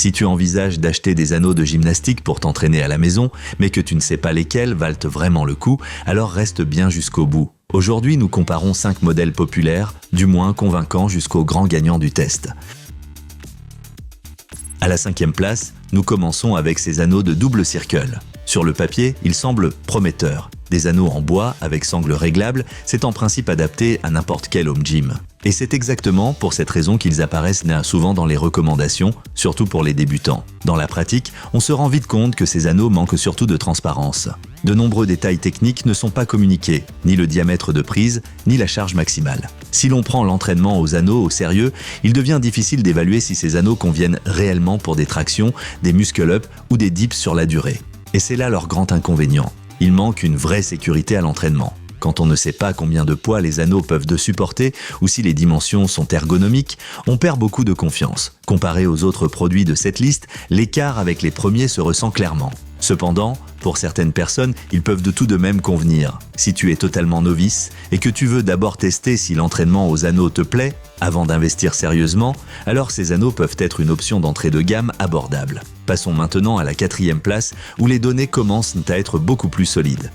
Si tu envisages d'acheter des anneaux de gymnastique pour t'entraîner à la maison, mais que tu ne sais pas lesquels valent vraiment le coup, alors reste bien jusqu'au bout. Aujourd'hui, nous comparons 5 modèles populaires, du moins convaincants jusqu'aux grands gagnants du test. À la 5e place, nous commençons avec ces anneaux de double circle. Sur le papier, ils semblent prometteurs. Des anneaux en bois avec sangle réglable, c'est en principe adapté à n'importe quel home gym. Et c'est exactement pour cette raison qu'ils apparaissent souvent dans les recommandations, surtout pour les débutants. Dans la pratique, on se rend vite compte que ces anneaux manquent surtout de transparence. De nombreux détails techniques ne sont pas communiqués, ni le diamètre de prise, ni la charge maximale. Si l'on prend l'entraînement aux anneaux au sérieux, il devient difficile d'évaluer si ces anneaux conviennent réellement pour des tractions, des muscle-up ou des dips sur la durée. Et c'est là leur grand inconvénient. Il manque une vraie sécurité à l'entraînement. Quand on ne sait pas combien de poids les anneaux peuvent supporter ou si les dimensions sont ergonomiques, on perd beaucoup de confiance. Comparé aux autres produits de cette liste, l'écart avec les premiers se ressent clairement. Cependant, pour certaines personnes, ils peuvent tout de même convenir. Si tu es totalement novice et que tu veux d'abord tester si l'entraînement aux anneaux te plaît, avant d'investir sérieusement, alors ces anneaux peuvent être une option d'entrée de gamme abordable. Passons maintenant à la 4e place où les données commencent à être beaucoup plus solides.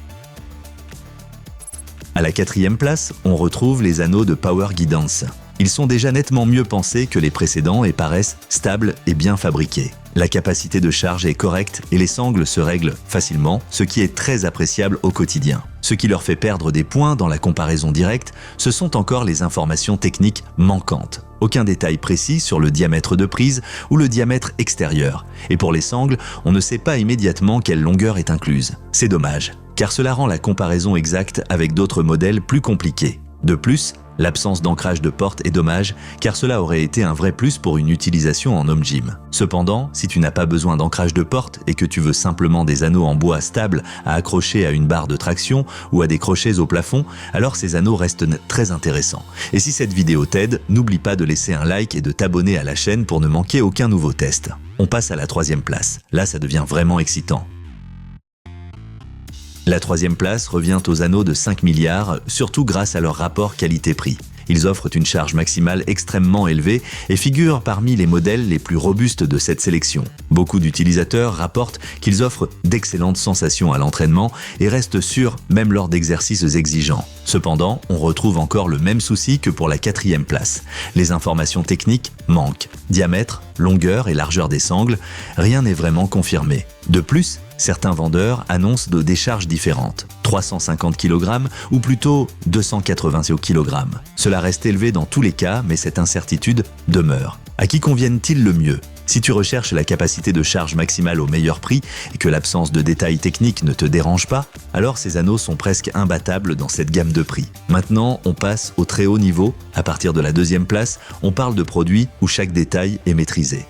À la 4e place, on retrouve les anneaux de Power Guidance. Ils sont déjà nettement mieux pensés que les précédents et paraissent stables et bien fabriqués. La capacité de charge est correcte et les sangles se règlent facilement, ce qui est très appréciable au quotidien. Ce qui leur fait perdre des points dans la comparaison directe, ce sont encore les informations techniques manquantes. Aucun détail précis sur le diamètre de prise ou le diamètre extérieur. Et pour les sangles, on ne sait pas immédiatement quelle longueur est incluse. C'est dommage, car cela rend la comparaison exacte avec d'autres modèles plus compliquée. De plus, l'absence d'ancrage de porte est dommage, car cela aurait été un vrai plus pour une utilisation en home gym. Cependant, si tu n'as pas besoin d'ancrage de porte et que tu veux simplement des anneaux en bois stables à accrocher à une barre de traction ou à des crochets au plafond, alors ces anneaux restent très intéressants. Et si cette vidéo t'aide, n'oublie pas de laisser un like et de t'abonner à la chaîne pour ne manquer aucun nouveau test. On passe à la 3e place. Là, ça devient vraiment excitant. La 3e place revient aux anneaux de 5 milliards, surtout grâce à leur rapport qualité-prix. Ils offrent une charge maximale extrêmement élevée et figurent parmi les modèles les plus robustes de cette sélection. Beaucoup d'utilisateurs rapportent qu'ils offrent d'excellentes sensations à l'entraînement et restent sûrs même lors d'exercices exigeants. Cependant, on retrouve encore le même souci que pour la 4e place. Les informations techniques manquent. Diamètre, longueur et largeur des sangles, rien n'est vraiment confirmé. De plus, certains vendeurs annoncent de décharges différentes, 350 kg ou plutôt 280 kg. Cela reste élevé dans tous les cas, mais cette incertitude demeure. À qui conviennent-ils le mieux ? Si tu recherches la capacité de charge maximale au meilleur prix et que l'absence de détails techniques ne te dérange pas, alors ces anneaux sont presque imbattables dans cette gamme de prix. Maintenant, on passe au très haut niveau. À partir de la 2e place, on parle de produits où chaque détail est maîtrisé.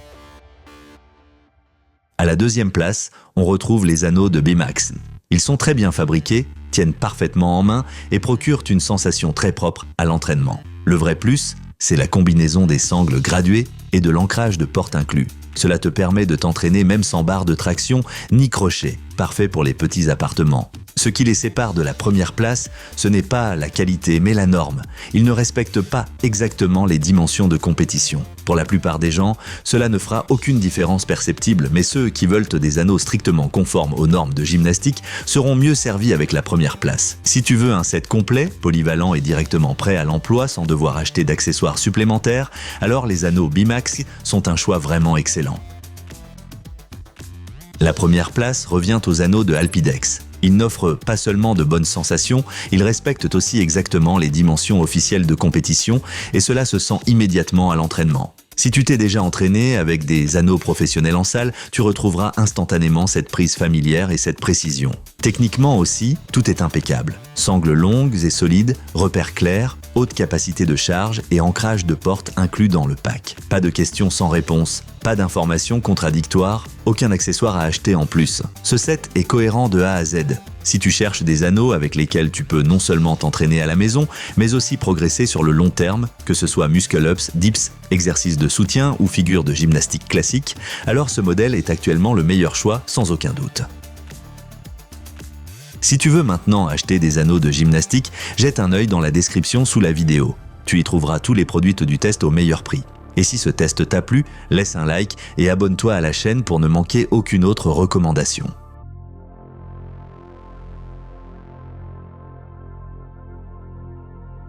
À la 2e place, on retrouve les anneaux de Bimax. Ils sont très bien fabriqués, tiennent parfaitement en main et procurent une sensation très propre à l'entraînement. Le vrai plus, c'est la combinaison des sangles graduées et de l'ancrage de porte inclus. Cela te permet de t'entraîner même sans barre de traction ni crochet, parfait pour les petits appartements. Ce qui les sépare de la 1re place, ce n'est pas la qualité mais la norme. Ils ne respectent pas exactement les dimensions de compétition. Pour la plupart des gens, cela ne fera aucune différence perceptible, mais ceux qui veulent des anneaux strictement conformes aux normes de gymnastique seront mieux servis avec la 1re place. Si tu veux un set complet, polyvalent et directement prêt à l'emploi sans devoir acheter d'accessoires supplémentaires, alors les anneaux Bimax sont un choix vraiment excellent. La 1re place revient aux anneaux de Alpidex. Ils n'offrent pas seulement de bonnes sensations, ils respectent aussi exactement les dimensions officielles de compétition et cela se sent immédiatement à l'entraînement. Si tu t'es déjà entraîné avec des anneaux professionnels en salle, tu retrouveras instantanément cette prise familière et cette précision. Techniquement aussi, tout est impeccable. Sangles longues et solides, repères clairs, haute capacité de charge et ancrage de porte inclus dans le pack. Pas de questions sans réponse, pas d'informations contradictoires, aucun accessoire à acheter en plus. Ce set est cohérent de A à Z. Si tu cherches des anneaux avec lesquels tu peux non seulement t'entraîner à la maison, mais aussi progresser sur le long terme, que ce soit muscle-ups, dips, exercices de soutien ou figures de gymnastique classique, alors ce modèle est actuellement le meilleur choix sans aucun doute. Si tu veux maintenant acheter des anneaux de gymnastique, jette un œil dans la description sous la vidéo. Tu y trouveras tous les produits du test au meilleur prix. Et si ce test t'a plu, laisse un like et abonne-toi à la chaîne pour ne manquer aucune autre recommandation.